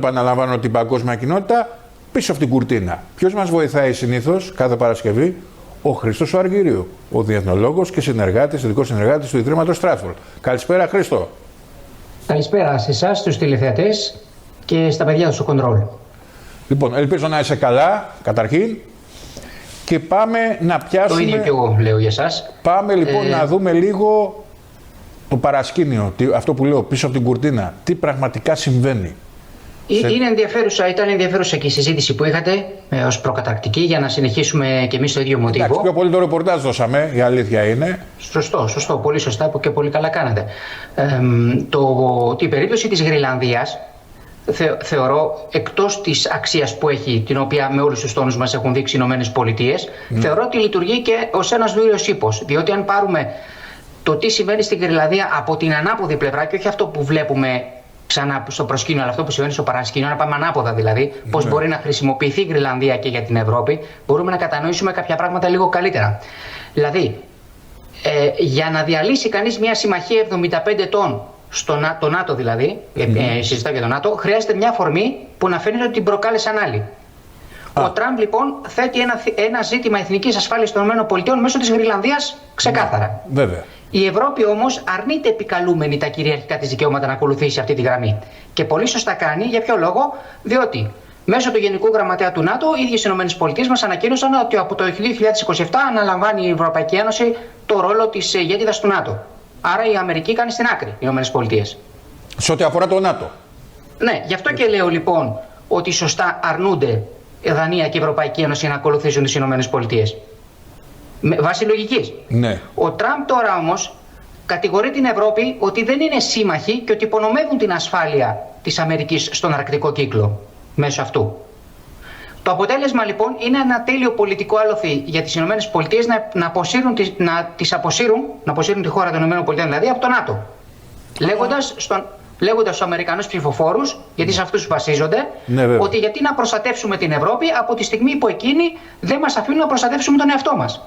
Επαναλαμβάνω την παγκόσμια κοινότητα πίσω από την κουρτίνα. Ποιος μας βοηθάει συνήθως κάθε Παρασκευή? Ο Χρήστος ο Αργυρίου, ο διεθνολόγος και συνεργάτης, ειδικός συνεργάτης του Ιδρύματος Στράσβουργκ. Καλησπέρα, Χρήστο. Καλησπέρα σε εσάς, στους τηλεθεατές και στα παιδιά του στο Κοντρόλ. Λοιπόν, ελπίζω να είσαι καλά, καταρχήν. Και πάμε να πιάσουμε... Το ίδιο και εγώ λέω για εσάς. Πάμε λοιπόν να δούμε λίγο το παρασκήνιο, αυτό που λέω πίσω από την κουρτίνα. Τι πραγματικά συμβαίνει. Ήταν ενδιαφέρουσα και η συζήτηση που είχατε ως προκαταρκτική για να συνεχίσουμε και εμείς το ίδιο μοτίβο. Εντάξει, πιο πολύ το ρεπορτάζ δώσαμε, η αλήθεια είναι. Σωστό, πολύ σωστά και πολύ καλά κάνατε. Η περίπτωση της Γροιλανδίας θεωρώ, εκτός της αξίας που έχει, την οποία με όλους τους τόνους μας έχουν δείξει οι ΗΠΑ, θεωρώ ότι λειτουργεί και ως ένας δούριος ύπος. Διότι αν πάρουμε το τι συμβαίνει στην Γροιλανδία από την ανάποδη πλευρά και όχι αυτό που βλέπουμε ξανά στο προσκήνιο, αλλά αυτό που συμβαίνει στο παρασκήνιο, να πάμε ανάποδα δηλαδή, πώς μπορεί να χρησιμοποιηθεί η Γροιλανδία και για την Ευρώπη, μπορούμε να κατανοήσουμε κάποια πράγματα λίγο καλύτερα. Δηλαδή, για να διαλύσει κανείς μια συμμαχία 75 ετών, το ΝΑΤΟ δηλαδή, συζητάω για το ΝΑΤΟ, χρειάζεται μια αφορμή που να φαίνεται ότι την προκάλεσαν άλλοι. Ο Τραμπ λοιπόν θέτει ένα ζήτημα εθνικής ασφάλειας των ΗΠΑ μέσω της Γροιλανδίας ξεκάθαρα. Βέβαια. Η Ευρώπη όμως αρνείται επικαλούμενη τα κυριαρχικά της δικαιώματα να ακολουθήσει αυτή τη γραμμή. Και πολύ σωστά κάνει. Για ποιο λόγο? Διότι μέσω του Γενικού Γραμματέα του ΝΑΤΟ, οι ίδιες οι ΗΠΑ μας ανακοίνωσαν ότι από το 2027 αναλαμβάνει η Ευρωπαϊκή Ένωση το ρόλο της ηγέτιδας του ΝΑΤΟ. Άρα η Αμερική κάνει στην άκρη, οι ΗΠΑ. Σε ό,τι αφορά το ΝΑΤΟ. Ναι, γι' αυτό και λέω λοιπόν ότι σωστά αρνούνται η Δανία και η Ευρωπαϊκή Ένωση να ακολουθήσουν τις ΗΠΑ. Βάσει λογικής. Ναι. Ο Τραμπ τώρα όμως κατηγορεί την Ευρώπη ότι δεν είναι σύμμαχοι και ότι υπονομεύουν την ασφάλεια της Αμερικής στον αρκτικό κύκλο μέσω αυτού. Το αποτέλεσμα λοιπόν είναι ένα τέλειο πολιτικό άλοθη για τις ΗΠΑ να αποσύρουν τη χώρα των ΗΠΑ δηλαδή από το ΝΑΤΟ. Λέγοντας στους Αμερικανούς ψηφοφόρους, γιατί σε αυτούς βασίζονται, ότι γιατί να προστατεύσουμε την Ευρώπη από τη στιγμή που εκείνοι δεν μας αφήνουν να προστατεύσουμε τον εαυτό μας.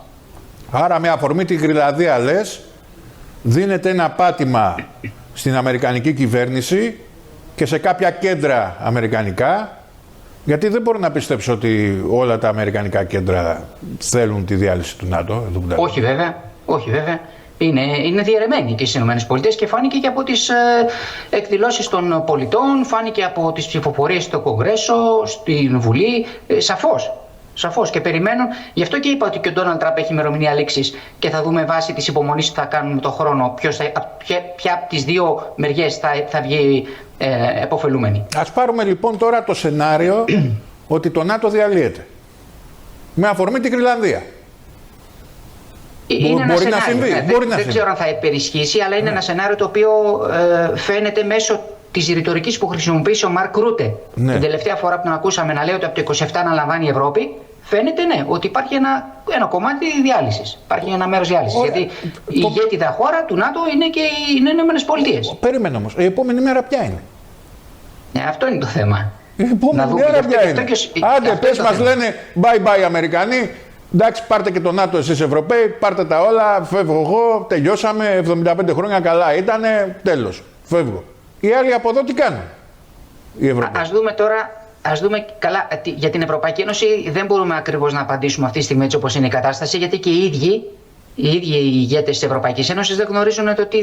Άρα με αφορμή τη Γροιλανδία λες, δίνεται ένα πάτημα στην Αμερικανική κυβέρνηση και σε κάποια κέντρα αμερικανικά, γιατί δεν μπορώ να πιστέψω ότι όλα τα αμερικανικά κέντρα θέλουν τη διάλυση του ΝΑΤΟ. Όχι βέβαια. Είναι διαιρεμένοι και στις ΗΠΑ και φάνηκε και από τις εκδηλώσεις των πολιτών, φάνηκε από τις ψηφοφορίες στο Κογκρέσο, στην Βουλή, σαφώς και περιμένουν. Γι' αυτό και είπα ότι και ο Ντόναλντ Τραμπ έχει ημερομηνία λήξης και θα δούμε βάσει της υπομονής που θα κάνουμε τον χρόνο ποια από τις δύο μεριές θα βγει επωφελούμενη. Ας πάρουμε λοιπόν τώρα το σενάριο ότι το ΝΑΤΟ διαλύεται με αφορμή την Γροιλανδία. Μπορεί να συμβεί. Δεν ξέρω αν θα υπερισχύσει, αλλά είναι ένα σενάριο το οποίο φαίνεται μέσω της ρητορικής που χρησιμοποίησε ο Μαρκ Ρούτε. Την τελευταία φορά που τον ακούσαμε να λέει ότι από το 27 αναλαμβάνει η Ευρώπη, φαίνεται ότι υπάρχει ένα κομμάτι διάλυσης. Υπάρχει ένα μέρος διάλυσης. Γιατί η ηγέτιδα χώρα του ΝΑΤΟ είναι και οι ΗΠΑ. Περίμενε όμως. Η επόμενη μέρα ποια είναι? Αυτό είναι το θέμα. Η επόμενη μέρα ποια είναι? Άντε, πες μας, λένε bye bye Αμερικανοί. Εντάξει, πάρτε και το ΝΑΤΟ εσείς Ευρωπαίοι, πάρτε τα όλα, φεύγω εγώ, τελειώσαμε, 75 χρόνια καλά ήτανε, τέλος, φεύγω. Οι άλλοι από εδώ τι κάνουν, οι Ευρωπαίοι? Ας δούμε καλά, για την Ευρωπαϊκή Ένωση δεν μπορούμε ακριβώς να απαντήσουμε αυτή τη στιγμή έτσι όπως είναι η κατάσταση, γιατί και οι ίδιοι οι ηγέτες της Ευρωπαϊκής Ένωσης δεν γνωρίζουν το τι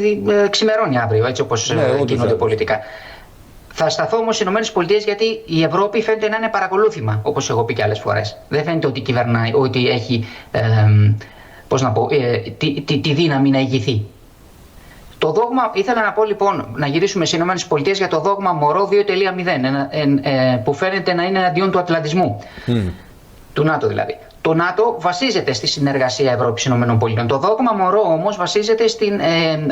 ξημερώνει αύριο, έτσι όπως κινούνται πολιτικά. Θα σταθώ όμως στις ΗΠΑ γιατί η Ευρώπη φαίνεται να είναι παρακολούθημα, όπως έχω πει και άλλες φορές. Δεν φαίνεται ότι κυβερνάει, ότι έχει τη δύναμη να ηγηθεί. Το δόγμα, ήθελα να πω λοιπόν, να γυρίσουμε στις ΗΠΑ για το δόγμα Μωρό 2.0, που φαίνεται να είναι εναντίον του ατλαντισμού, του ΝΑΤΟ δηλαδή. Το ΝΑΤΟ βασίζεται στη συνεργασία Ευρώπης-ΗΠΑ. Το δόγμα Μωρό όμως βασίζεται στην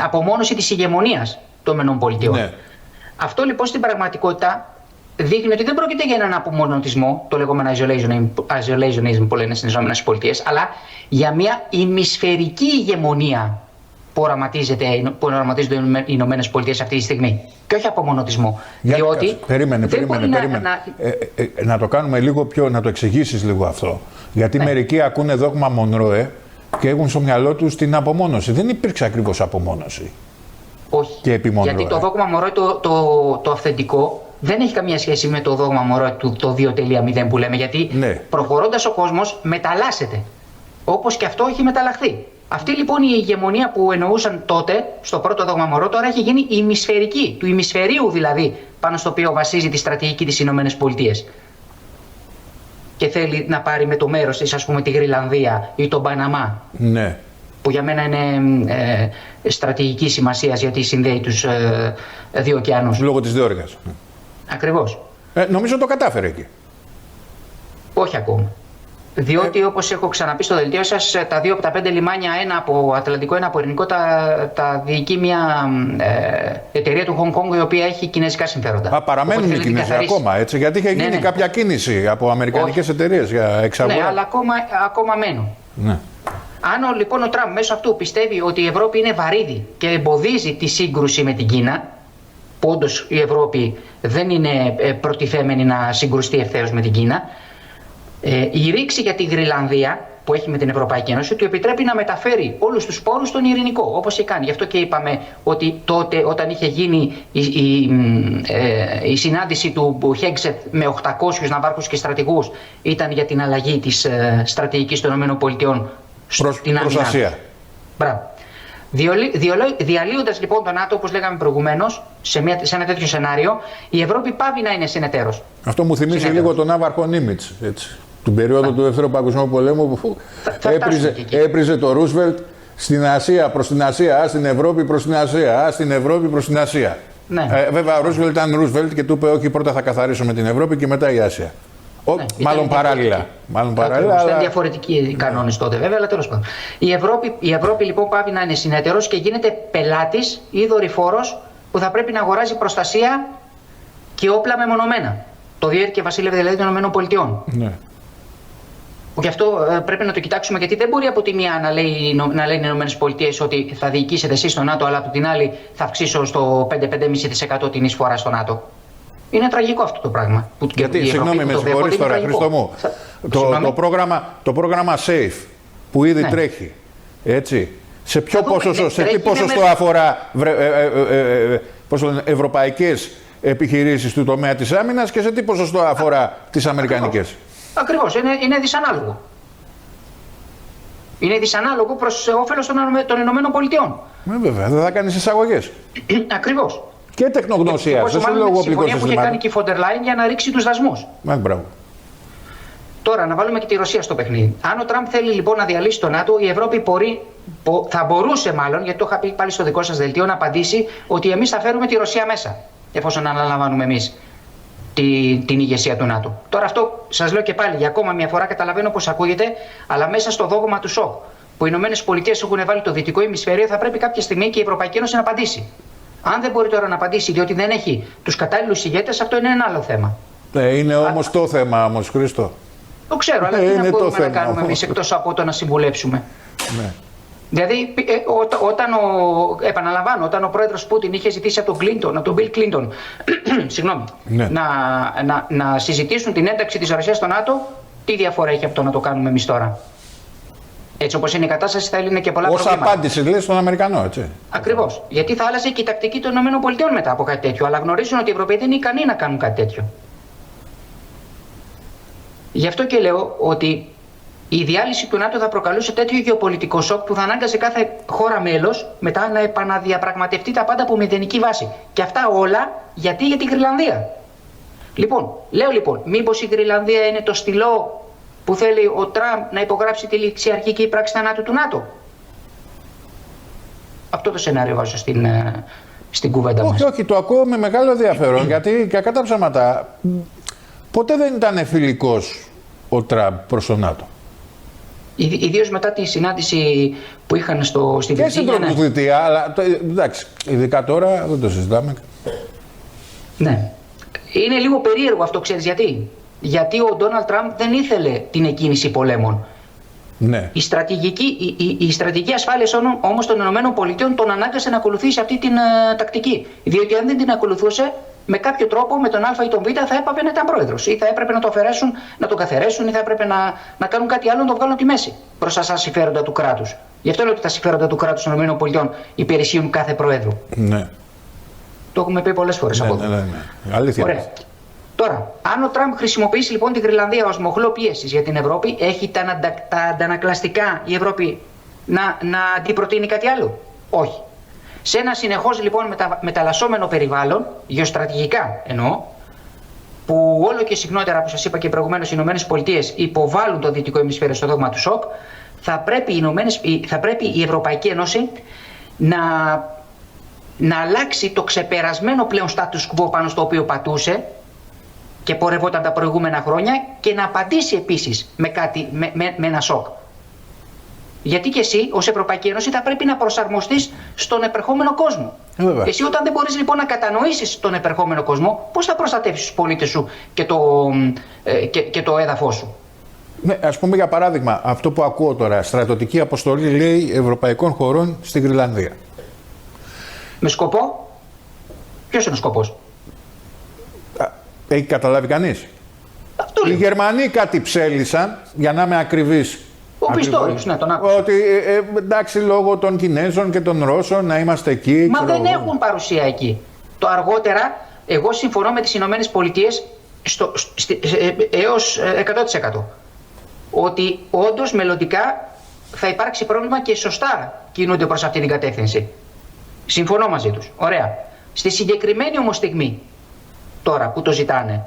απομόνωση της ηγεμονίας των ΗΠΑ. Ναι. Αυτό λοιπόν στην πραγματικότητα δείχνει ότι δεν πρόκειται για έναν απομονωτισμό, το λεγόμενο isolationism που λένε στις ΗΠΑ, αλλά για μια ημισφαιρική ηγεμονία που οραματίζονται οι ΗΠΑ αυτή τη στιγμή. Και όχι απομονωτισμό. Διότι. Περίμενε. Να το κάνουμε λίγο πιο, να το εξηγήσεις λίγο αυτό. Γιατί μερικοί ακούνε δόγμα Μονρόε και έχουν στο μυαλό τους την απομόνωση. Δεν υπήρξε ακριβώς απομόνωση. Όχι. Γιατί το δόγμα Μονρόε το αυθεντικό δεν έχει καμία σχέση με το δόγμα Μωρό του το 2.0 που λέμε, γιατί προχωρώντας ο κόσμος μεταλλάσσεται. Όπως και αυτό έχει μεταλλαχθεί. Αυτή λοιπόν η ηγεμονία που εννοούσαν τότε στο πρώτο δόγμα Μωρό τώρα έχει γίνει ημισφαιρική, του ημισφαιρίου δηλαδή, πάνω στο οποίο βασίζει τη στρατηγική της Ηνωμένες Πολιτείες. Και θέλει να πάρει με το μέρος της, ας πούμε, τη Γρυλανδία ή τον Παναμά. Ναι. Που για μένα είναι στρατηγική σημασίας, γιατί συνδέει τους δύο ωκεανούς. Λόγω της διόρυγας. Ακριβώς. Νομίζω το κατάφερε εκεί. Όχι ακόμα. Διότι όπως έχω ξαναπεί στο δελτίο σας, τα 2 από τα 5 λιμάνια, ένα από Ατλαντικό, ένα από Ειρηνικό, τα διοικεί μια εταιρεία του Χονγκ Κόνγκ η οποία έχει κινέζικα συμφέροντα. Παραμένουν οι Κινέζοι ακόμα, έτσι, γιατί είχε γίνει κάποια κίνηση από αμερικανικές εταιρείες για εξαγορά. Ναι, αλλά ακόμα μένουν. Ναι. Αν λοιπόν ο Τραμπ μέσω αυτού πιστεύει ότι η Ευρώπη είναι βαρύδι και εμποδίζει τη σύγκρουση με την Κίνα, που όντως η Ευρώπη δεν είναι προτιθέμενη να συγκρουστεί ευθέως με την Κίνα, η ρήξη για τη Γρυλανδία που έχει με την Ευρωπαϊκή Ένωση του επιτρέπει να μεταφέρει όλους τους πόρους στον Ειρηνικό, όπως είχε κάνει. Γι' αυτό και είπαμε ότι τότε, όταν είχε γίνει η συνάντηση του Χέγκσετ με 800 ναυάρχους και στρατηγούς, ήταν για την αλλαγή της στρατηγικής των ΗΠΑ στην Ασία. Μπράβο. Διαλύοντας λοιπόν τον ΝΑΤΟ, όπως λέγαμε προηγουμένως, σε ένα τέτοιο σενάριο, η Ευρώπη πάβει να είναι συνεταίρος. Αυτό μου θυμίζει λίγο τον Ναύαρχο Νίμιτς, την περίοδο του Δεύτερου Παγκοσμίου Πολέμου, που έπριζε το Ρούσβελτ στην Ασία, προς την Ασία, στην Ευρώπη προς την Ασία, στην Ευρώπη προς την Ασία. Ναι. Βέβαια ο Ρούσβελτ ήταν Ρούσβελτ και του είπε όχι, πρώτα θα καθαρίσουμε την Ευρώπη και μετά η Ασία. Ναι, μάλλον παράλληλα. Ήταν διαφορετικοί οι κανόνες τότε, βέβαια, αλλά τέλος πάντων. Η Ευρώπη λοιπόν πάβει να είναι συνεταιρός και γίνεται πελάτης ή δορυφόρος που θα πρέπει να αγοράζει προστασία και όπλα μεμονωμένα. Το διέρη και βασίλευε δηλαδή των ΗΠΑ. Ναι. Που γι' αυτό πρέπει να το κοιτάξουμε, γιατί δεν μπορεί από τη μία να λένε οι ΗΠΑ ότι θα διοικήσετε εσείς στο ΝΑΤΟ, αλλά από την άλλη θα αυξήσω στο 5-5,5% την εισφορά στο ΝΑΤΟ. Είναι τραγικό αυτό το πράγμα. Γιατί, συγγνώμη, με συγχωρείς τώρα, Χρήστο μου, το πρόγραμμα SAFE που ήδη τρέχει, έτσι, σε ποιο ποσοστό, σε τι ποσοστό αφορά ευρωπαϊκές επιχειρήσεις του τομέα της άμυνας και σε τι ποσοστό αφορά τις αμερικανικές? Ακριβώς, είναι δυσανάλογο. Είναι δυσανάλογο προς όφελος των Ηνωμένων Πολιτειών. Βέβαια, δεν θα κάνεις εισαγωγές. Ακριβώς. Και τεχνογνωσία. Δεν σου λόγω συμφωνία που είχε κάνει και η Φόντερ Λάιν για να ρίξει τους δασμούς. Μπράβο. Τώρα να βάλουμε και τη Ρωσία στο παιχνίδι. Αν ο Τραμπ θέλει λοιπόν να διαλύσει το ΝΑΤΟ, η Ευρώπη θα μπορούσε μάλλον, γιατί το είχα πει πάλι στο δικό σας δελτίο, να απαντήσει ότι εμείς θα φέρουμε τη Ρωσία μέσα, εφόσον αναλαμβάνουμε εμείς την ηγεσία του ΝΑΤΟ. Τώρα αυτό σας λέω και πάλι για ακόμα μια φορά, καταλαβαίνω πως ακούγεται, αλλά μέσα στο δόγμα του ΣΟΚ που οι ΗΠΑ έχουν βάλει το δυτικό ημισφαίριο, θα πρέπει κάποια στιγμή και η Ευρωπαϊκή Ένωση να απαντήσει. Αν δεν μπορεί τώρα να απαντήσει διότι δεν έχει τους κατάλληλους ηγέτες, αυτό είναι ένα άλλο θέμα. Είναι όμως το θέμα όμως, Χρήστο. Το ξέρω, αλλά τι μπορούμε να κάνουμε εμείς εκτός από το να συμβουλέψουμε. Ναι. Δηλαδή, επαναλαμβάνω, όταν ο πρόεδρος Πούτιν είχε ζητήσει από τον Μπιλ Κλίντον ναι, να συζητήσουν την ένταξη της Ρωσίας στο ΝΑΤΟ, τι διαφορά έχει από το να το κάνουμε εμείς τώρα? Έτσι όπως είναι η κατάσταση, θα έλυνε και πολλά προβλήματα. Ως απάντηση, λέει, στον Αμερικανό, έτσι. Ακριβώς. Γιατί θα άλλαζε και η τακτική των ΗΠΑ μετά από κάτι τέτοιο. Αλλά γνωρίζουν ότι οι Ευρωπαίοι δεν είναι ικανοί να κάνουν κάτι τέτοιο. Γι' αυτό και λέω ότι η διάλυση του ΝΑΤΟ θα προκαλούσε τέτοιο γεωπολιτικό σοκ που θα ανάγκασε κάθε χώρα μέλος μετά να επαναδιαπραγματευτεί τα πάντα από μηδενική βάση. Και αυτά όλα για τη Γρυλανδία. Λέω λοιπόν, μήπως η Γρυλανδία είναι το στυλό που θέλει ο Τραμπ να υπογράψει τη ληξιαρχική πράξη θανάτου του ΝΑΤΟ? Αυτό το σενάριο βάζω στην κουβέντα μας. Όχι, το ακούω με μεγάλο ενδιαφέρον, γιατί κακά τα ψέματα ποτέ δεν ήταν φιλικός ο Τραμπ προς το ΝΑΤΟ. Ιδίως μετά τη συνάντηση που είχαν στη Βιρτζίνια. Και στην πρώτη αλλά εντάξει, ειδικά τώρα δεν το συζητάμε. Ναι. Είναι λίγο περίεργο αυτό, ξέρεις γιατί? Γιατί ο Ντόναλντ Τραμπ δεν ήθελε την εκκίνηση πολέμων. Ναι. Η στρατηγική ασφάλειας όμως των ΗΠΑ τον ανάγκασε να ακολουθήσει αυτή την τακτική. Διότι αν δεν την ακολουθούσε, με κάποιο τρόπο, με τον Α ή τον Β, θα έπρεπε να ήταν πρόεδρος. Ή θα έπρεπε να το αφαιρέσουν, να τον καθαιρέσουν, ή θα έπρεπε να κάνουν κάτι άλλο, να το βγάλουν τη μέση προς τα συμφέροντα του κράτους. Γι' αυτό λέω ότι τα συμφέροντα του κράτους των ΗΠΑ υπερισχύουν κάθε πρόεδρου. Ναι. Το έχουμε πει πολλές φορές από εδώ. Ναι. Αλήθεια. Ωραία. Τώρα, αν ο Τραμπ χρησιμοποιήσει λοιπόν τη Γρυλανδία ως μοχλό πίεσης για την Ευρώπη, έχει τα αντανακλαστικά η Ευρώπη να αντιπροτείνει κάτι άλλο? Όχι. Σε ένα συνεχώς λοιπόν μεταλλασσόμενο περιβάλλον, γεωστρατηγικά εννοώ, που όλο και συχνότερα, που σας είπα και προηγουμένως, οι ΗΠΑ υποβάλλουν το δυτικό ημισφαίριο στο δόγμα του σοκ, θα πρέπει η Ευρωπαϊκή Ένωση να αλλάξει το ξεπερασμένο πλέον status quo πάνω στο οποίο πατούσε και πορευόταν τα προηγούμενα χρόνια, και να απαντήσει επίσης με ένα σοκ. Γιατί και εσύ ως Ευρωπαϊκή Ένωση θα πρέπει να προσαρμοστείς στον επερχόμενο κόσμο. Εσύ όταν δεν μπορείς λοιπόν να κατανοήσεις τον επερχόμενο κόσμο, πώς θα προστατεύσεις τους πολίτες σου και το έδαφος σου? Ναι, ας πούμε για παράδειγμα αυτό που ακούω τώρα, στρατιωτική αποστολή λέει ευρωπαϊκών χωρών στη Γρυλανδία. Με σκοπό? Ποιος είναι ο σκοπός? Έχει καταλάβει κανείς? Οι Γερμανοί κάτι ψέλισαν, για να είμαι ακριβής. Ο Πιστόριος, ναι, τον άκουσα. Ότι εντάξει, λόγω των Κινέζων και των Ρώσων να είμαστε εκεί. Μα δεν έχουν παρουσία εκεί. Το αργότερα, εγώ συμφωνώ με τις Ηνωμένες Πολιτείες έως 100%. Ότι όντως μελλοντικά θα υπάρξει πρόβλημα και σωστά κινούνται προς αυτή την κατεύθυνση. Συμφωνώ μαζί τους. Ωραία. Στη συγκεκριμένη όμως στιγμή, τώρα που το ζητάνε,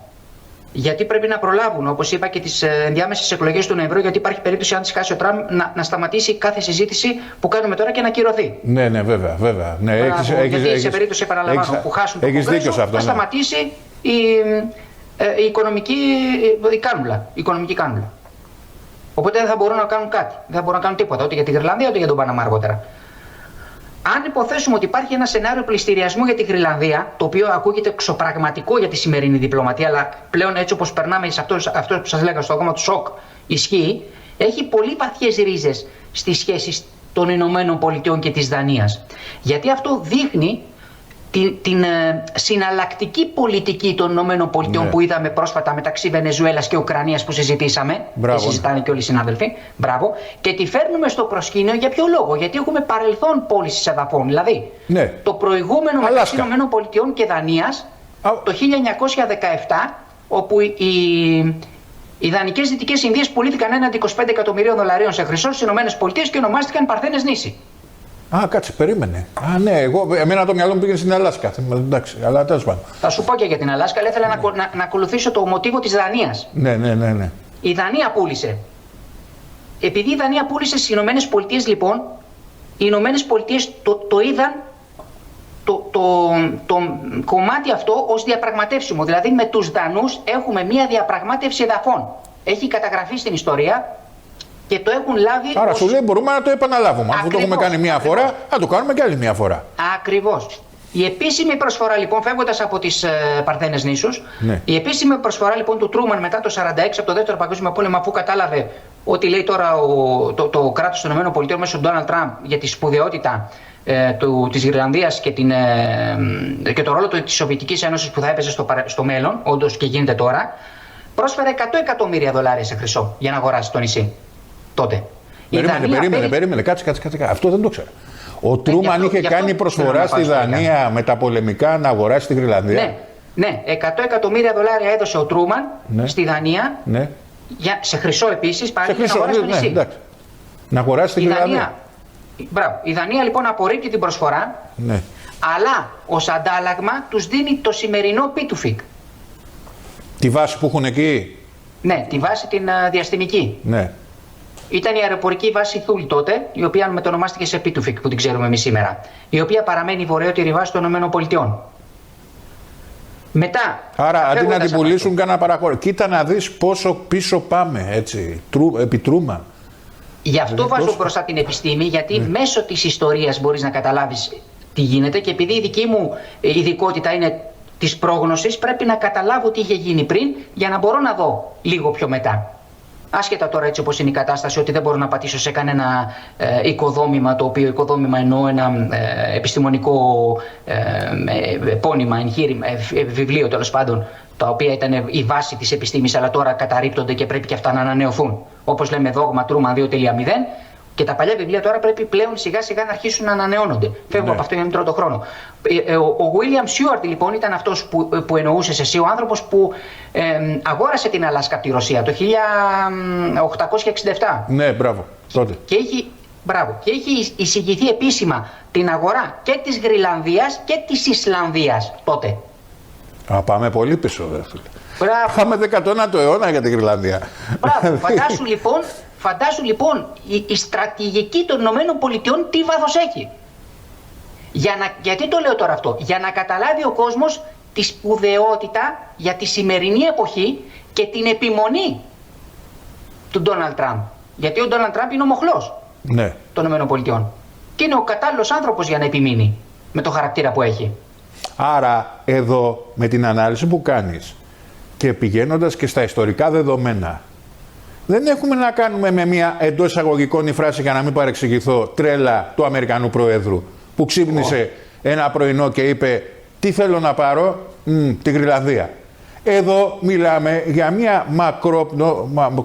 γιατί πρέπει να προλάβουν, όπως είπα, και τις ενδιάμεσες εκλογές του Νοεμβρίου, γιατί υπάρχει περίπτωση, αν τις χάσει ο Τραμπ, να σταματήσει κάθε συζήτηση που κάνουμε τώρα και να κυρωθεί. Ναι, βέβαια. Ναι, γιατί σε περίπτωση, επαναλαμβάνω, που χάσουν το Κογκρέσο, θα σταματήσει η οικονομική κάνουλα. Οπότε δεν θα μπορούν να κάνουν κάτι. Δεν θα μπορούν να κάνουν τίποτα, ούτε για τη Γρυλανδία, ούτε για τον Παναμά αργότερα. Αν υποθέσουμε ότι υπάρχει ένα σενάριο πληστηριασμού για τη Γρυλανδία, το οποίο ακούγεται εξωπραγματικό για τη σημερινή διπλωματία, αλλά πλέον έτσι όπως περνάμε σε αυτό που σας λέγα στο κόμμα του σοκ, ισχύει, έχει πολύ βαθιές ρίζες στις σχέσεις των Ηνωμένων Πολιτειών και της Δανίας. Γιατί αυτό δείχνει την συναλλακτική πολιτική των Ηνωμένων Πολιτειών, που είδαμε πρόσφατα μεταξύ Βενεζουέλας και Ουκρανίας, που συζητήσαμε. Και συζητάνε και όλοι οι συνάδελφοι. Μπράβο. Και τη φέρνουμε στο προσκήνιο για ποιο λόγο? Γιατί έχουμε παρελθόν πώλησης εδαφών. Δηλαδή, το προηγούμενο μεταξύ Ηνωμένων Πολιτειών και Δανίας το 1917, όπου οι δανεικές Δυτικές Ινδίες πουλήθηκαν έναντι $25 εκατομμυρίων σε χρυσό στις Ηνωμένες Πολιτείες και ονομάστηκαν Παρθένες νήσι. Κάτσε, περίμενε. Ναι, εμένα το μυαλό μου πήγε στην Αλάσκα. Εντάξει, αλλά τέλος πάντων. Θα σου πω και για την Αλάσκα, αλλά ήθελα να ακολουθήσω το μοτίβο της Δανίας. Ναι. Η Δανία πούλησε. Επειδή η Δανία πούλησε στις Ηνωμένες Πολιτείες, λοιπόν, οι Ηνωμένες Πολιτείες το είδαν το κομμάτι αυτό ως διαπραγματεύσιμο. Δηλαδή με τους Δανούς έχουμε μία διαπραγμάτευση εδαφών. Έχει καταγραφεί στην ιστορία. Και το έχουν λάβει. Άρα σου λέει μπορούμε να το επαναλάβουμε. Αφού το έχουμε κάνει μία φορά, να το κάνουμε και άλλη μία φορά. Ακριβώς. Η επίσημη προσφορά λοιπόν, φεύγοντας από τις Παρθένες νήσους, η επίσημη προσφορά λοιπόν του Τρούμαν μετά το 1946, από το Δεύτερο Παγκόσμιο Πόλεμο, αφού κατάλαβε ότι λέει τώρα το κράτος των ΗΠΑ μέσω του Ντόναλντ Τραμπ για τη σπουδαιότητα της Γρυλανδίας και το ρόλο της Σοβιετικής Ένωσης που θα έπαιζε στο μέλλον, όντως και γίνεται τώρα, πρόσφερε $100 εκατομμύρια σε χρυσό για να αγοράσει το νησί. Τότε. Περίμενε, κάτσε. Αυτό δεν το ξέρω. Ο Τρούμαν είχε κάνει προσφορά στη Δανία μεταπολεμικά να αγοράσει τη Γρυλανδία. Ναι, $100 εκατομμύρια έδωσε ο Τρούμαν στη Δανία. Σε χρυσό επίσης, πάλι για να αγοράσει το νησί. Να αγοράσει τη Γρυλανδία. Μπράβο. Η Δανία λοιπόν απορρίπτει την προσφορά, αλλά ως αντάλλαγμα τους δίνει το σημερινό Πίτουφικ. Τη βάση που έχουν εκεί. Ναι, τη βάση την διαστημική. Ναι. Ήταν η αεροπορική βάση Θούλ τότε, η οποία μετονομάστηκε σε Πίτουφικ, που την ξέρουμε εμείς σήμερα. Η οποία παραμένει η βορειότερη βάση των ΗΠΑ. Μετά. Άρα αντί να την πουλήσουν, κάνα παραχώρηση. Κοίτα να δεις πόσο πίσω πάμε, έτσι, επί Τρούμαν. Γι' αυτό βάζω μπροστά την επιστήμη, γιατί μέσω της ιστορίας μπορείς να καταλάβεις τι γίνεται, και επειδή η δική μου ειδικότητα είναι της πρόγνωσης, πρέπει να καταλάβω τι είχε γίνει πριν για να μπορώ να δω λίγο πιο μετά. Άσχετα τώρα έτσι όπως είναι η κατάσταση, ότι δεν μπορώ να πατήσω σε κανένα οικοδόμημα, το οποίο οικοδόμημα εννοώ ένα επιστημονικό πόνημα, εγχείρημα, βιβλίο τέλος πάντων, τα οποία ήταν η βάση της επιστήμης, αλλά τώρα καταρρίπτονται και πρέπει και αυτά να ανανεωθούν. Όπως λέμε δόγμα Τρούμαν 2.0, Και τα παλιά βιβλία τώρα πρέπει πλέον σιγά σιγά να αρχίσουν να ανανεώνονται. Φεύγουμε από αυτό για να μην τρώω το χρόνο. Ο William Seward λοιπόν ήταν αυτός που εννοούσες εσύ, ο άνθρωπος που αγόρασε την Αλάσκα από τη Ρωσία το 1867. Ναι, μπράβο. Τότε. Και έχει εισηγηθεί επίσημα την αγορά και της Γρυλανδίας και της Ισλανδίας τότε. Πάμε πολύ πίσω, δε φίλε. Μπράβο. Πάμε 19ο αιώνα για την Γρυλανδία. Μπράβο. Φαντάσου λοιπόν η στρατηγική των ΗΠΑ τι βάθος έχει. Γιατί το λέω τώρα αυτό? Για να καταλάβει ο κόσμος τη σπουδαιότητα για τη σημερινή εποχή και την επιμονή του Ντόναλντ Τραμπ. Γιατί ο Ντόναλντ Τραμπ είναι ο μοχλός των ΗΠΑ. Και είναι ο κατάλληλος άνθρωπος για να επιμείνει με το χαρακτήρα που έχει. Άρα εδώ με την ανάλυση που κάνεις και πηγαίνοντας και στα ιστορικά δεδομένα, δεν έχουμε να κάνουμε με μια εντός εισαγωγικών η φράση, για να μην παρεξηγηθώ, τρέλα του Αμερικανού Προέδρου που ξύπνησε ένα πρωινό και είπε τι θέλω να πάρω, τη Γρυλανδία. Εδώ μιλάμε για μια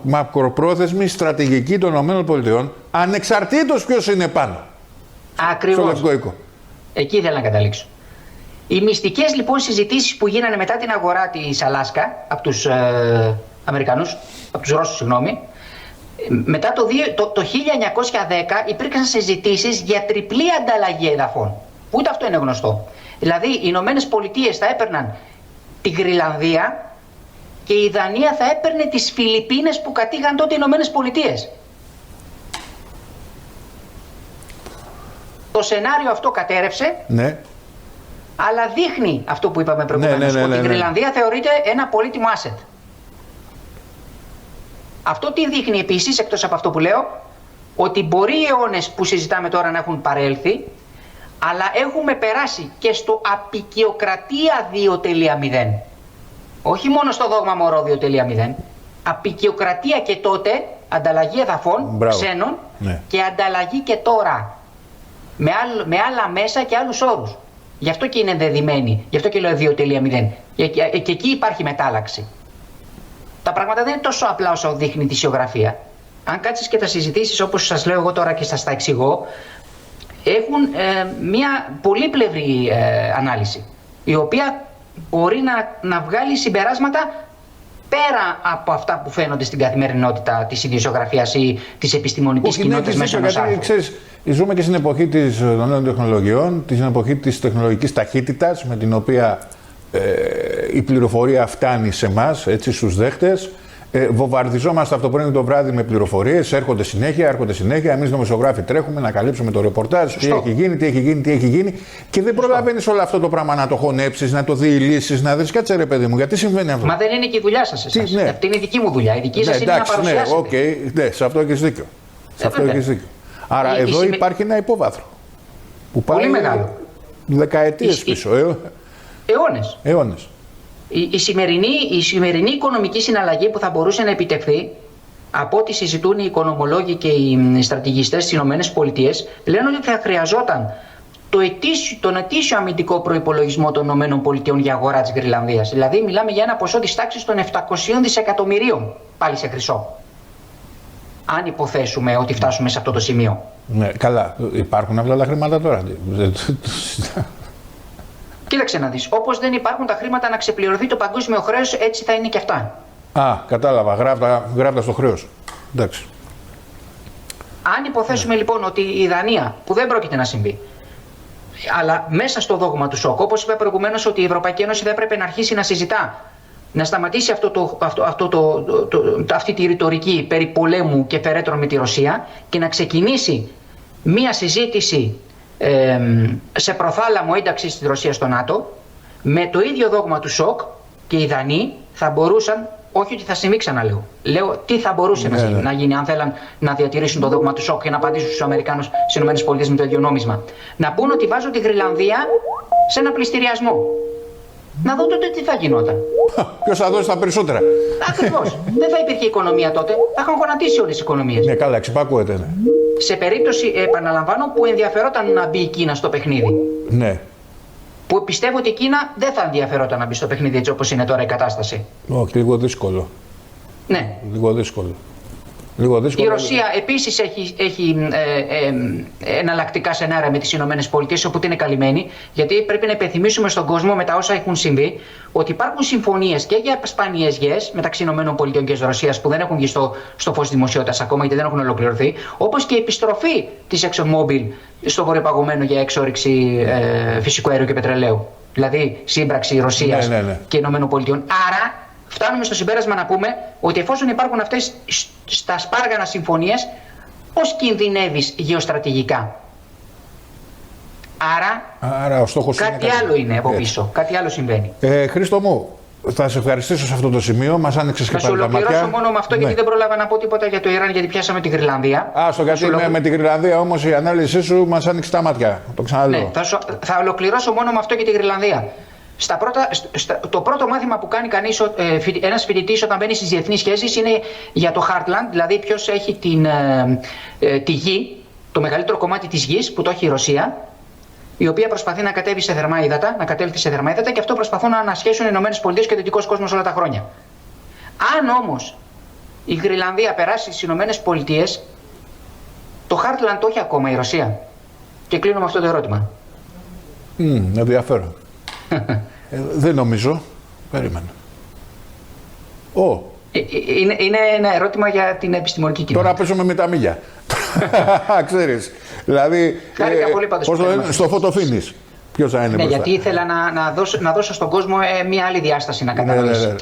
μακροπρόθεσμη στρατηγική των ΗΠΑ, ανεξαρτήτως ποιος είναι πάνω. Ακριβώς. Στο Λευκό Οίκο. Εκεί ήθελα να καταλήξω. Οι μυστικές λοιπόν συζητήσεις που γίνανε μετά την αγορά της Αλάσκα από τους Αμερικανούς, από τους Ρώσους, συγγνώμη, μετά το 1910 υπήρξαν συζητήσεις για τριπλή ανταλλαγή εδαφών. Ούτε αυτό είναι γνωστό. Δηλαδή οι Ηνωμένες Πολιτείες θα έπαιρναν τη Γρυλανδία και η Δανία θα έπαιρνε τις Φιλιππίνες που κατήγαν τότε οι Ηνωμένες Πολιτείες. Το σενάριο αυτό κατέρευσε, ναι, αλλά δείχνει αυτό που είπαμε προηγουμένως, ότι η Γρυλανδία θεωρείται ένα πολύτιμο asset. Αυτό τι δείχνει επίσης, εκτός από αυτό που λέω, ότι μπορεί οι αιώνες που συζητάμε τώρα να έχουν παρέλθει, αλλά έχουμε περάσει και στο απικιοκρατία 2.0. Όχι μόνο στο δόγμα Μωρό 2.0. Απικιοκρατία και τότε, ανταλλαγή εδαφών, ξένων, και ανταλλαγή και τώρα. Με άλλα μέσα και άλλους όρους. Γι' αυτό και είναι ενδεδειμένη. Γι' αυτό και λέω 2.0. Και εκεί υπάρχει μετάλλαξη. Τα πράγματα δεν είναι τόσο απλά όσο δείχνει τη ισιογραφία. Αν κάτσεις και τα συζητήσεις όπως σας λέω εγώ τώρα και σας τα εξηγώ, έχουν μια πολύπλευρη ανάλυση, η οποία μπορεί να βγάλει συμπεράσματα πέρα από αυτά που φαίνονται στην καθημερινότητα της ιδιοσιογραφίας ή της επιστημονικής κοινότητας μέσω ενός άρθρου. Ξέρεις, ζούμε και στην εποχή των νέων τεχνολογιών, στην εποχή της τεχνολογικής ταχύτητας, με την οποία η πληροφορία φτάνει σε εμάς, έτσι, στους δέχτες. Βομβαρδιζόμαστε από το πρωί το βράδυ με πληροφορίες, έρχονται συνέχεια. Εμείς δημοσιογράφοι τρέχουμε να καλύψουμε το ρεπορτάζ, τι έχει γίνει, και δεν προλαβαίνεις όλο αυτό το πράγμα να το χωνέψεις, να το διηλύσεις, να δεις. Κάτσε ρε παιδί μου, γιατί συμβαίνει αυτό? Μα δεν είναι και η δουλειά σας εσάς. Ναι. Αυτή είναι η δική μου δουλειά. Η δική σας είναι να παρουσιάσετε. Ναι, σε αυτό έχεις δίκιο. Άρα εδώ υπάρχει ένα υπόβαθρο. Που πολύ μεγάλο. Δεκαετίες πίσω. Αιώνες. Η σημερινή οικονομική συναλλαγή που θα μπορούσε να επιτευχθεί, από ό,τι συζητούν οι οικονομολόγοι και οι στρατηγιστές στις ΗΠΑ, λένε ότι θα χρειαζόταν τον ετήσιο αμυντικό προϋπολογισμό των ΗΠΑ για αγορά της Γρυλανδίας. Δηλαδή μιλάμε για ένα ποσό της τάξης των 700 δισεκατομμυρίων, πάλι σε χρυσό. Αν υποθέσουμε ότι φτάσουμε σε αυτό το σημείο. Ναι, καλά. Υπάρχουν αυτά τα χρήματα τώρα? Κοίταξε να δεις. Όπως δεν υπάρχουν τα χρήματα να ξεπληρωθεί το παγκόσμιο χρέος, έτσι θα είναι και αυτά. Κατάλαβα. Γράφτα στο χρέος. Εντάξει. Αν υποθέσουμε λοιπόν ότι η Δανία, που δεν πρόκειται να συμβεί, αλλά μέσα στο δόγμα του σοκ, όπως είπα προηγουμένως, ότι η Ευρωπαϊκή Ένωση δεν έπρεπε να αρχίσει να συζητά, να σταματήσει αυτή τη ρητορική περί πολέμου και φερέτρων με τη Ρωσία και να ξεκινήσει μία συζήτηση σε προθάλαμο ένταξη της Ρωσίας στο ΝΑΤΟ, με το ίδιο δόγμα του σοκ, και οι Δανείοι θα μπορούσαν, όχι ότι θα συμβεί, ξαναλέω, λέω τι θα μπορούσε να γίνει αν θέλαν να διατηρήσουν το δόγμα του σοκ και να απαντήσουν στους Αμερικάνους, στις ΗΠΑ με το ίδιο νόμισμα. Να πούν ότι βάζω τη Γρυλανδία σε ένα πληστηριασμό. Να δω τότε τι θα γινόταν. Ποιος θα δώσει τα περισσότερα? Ακριβώς. Δεν θα υπήρχε οικονομία τότε. Θα είχαν γονατίσει όλες οι οικονομίες. Ναι, καλά, εξυπακούεται, ναι. Σε περίπτωση, επαναλαμβάνω, που ενδιαφερόταν να μπει η Κίνα στο παιχνίδι. Ναι. Που πιστεύω ότι η Κίνα δεν θα ενδιαφερόταν να μπει στο παιχνίδι έτσι όπως είναι τώρα η κατάσταση. Όχι, λίγο δύσκολο. Ναι. Λίγο δύσκολο. Λίγο δύσκολο. Η Ρωσία επίσης έχει εναλλακτικά σενάρια με τις Ηνωμένες Πολιτείες, όπου είναι καλυμμένη, γιατί πρέπει να υπενθυμίσουμε στον κόσμο με τα όσα έχουν συμβεί ότι υπάρχουν συμφωνίες και για σπάνιες γιές μεταξύ Ηνωμένων Πολιτείων και της Ρωσίας που δεν έχουν βγει στο φως δημοσιότητας ακόμα, γιατί δεν έχουν ολοκληρωθεί, όπως και η επιστροφή της ExxonMobil στο βορειοπαγωμένο για εξόρυξη φυσικού αερίου και πετρελαίου. Δηλαδή σύμπραξη Ρωσίας και Ηνωμένων Πολιτείων. Άρα φτάνουμε στο συμπέρασμα να πούμε ότι εφόσον υπάρχουν αυτές στα σπάργανα συμφωνίες, πώς κινδυνεύεις γεωστρατηγικά. Άρα ο στόχος κάτι άλλο είναι από πίσω, κάτι άλλο συμβαίνει. Χρήστο μου, θα σε ευχαριστήσω σε αυτό το σημείο. Μας άνοιξες και πάλι τα μάτια. Θα σου ολοκληρώσω μόνο με αυτό, γιατί δεν πρόλαβα να πω τίποτα για το Ιράν, γιατί πιάσαμε τη Γρυλανδία. Με τη Γρυλανδία όμως η ανάλυση σου μας άνοιξε τα μάτια. Το ξαναλέω. Ναι, θα ολοκληρώσω μόνο με αυτό και τη Γρυλανδία. Το πρώτο μάθημα που κάνει ένας φοιτητής όταν μπαίνει στις διεθνείς σχέσεις είναι για το Heartland, δηλαδή ποιος έχει τη γη, το μεγαλύτερο κομμάτι της γης που το έχει η Ρωσία, η οποία προσπαθεί να κατέβει σε θερμά ύδατα, να κατέλθει σε θερμά ύδατα, και αυτό προσπαθούν να ανασχέσουν οι ΗΠΑ και ο δυτικός κόσμος όλα τα χρόνια. Αν όμως η Γρυλανδία περάσει στις ΗΠΑ, το Heartland το έχει ακόμα η Ρωσία. Και κλείνω με αυτό το ερώτημα. Ενδιαφέρον. Δεν νομίζω. Περίμενε. Είναι ένα ερώτημα για την επιστημονική κοινότητα. Τώρα παίζουμε με τα μίλια. Ξέρεις. Δηλαδή, στο φωτοφίνις. Ποιος θα είναι μπροστά. Γιατί ήθελα να δώσω στον κόσμο μια άλλη διάσταση να κατανοήσει.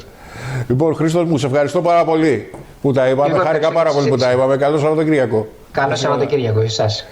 Λοιπόν, Χρήστος μου, σε ευχαριστώ πάρα πολύ που τα είπαμε. Χάρηκα πάρα πολύ που τα είπαμε. Καλό Σαββατοκύριακο. Καλό Σαββατοκύριακο εσάς.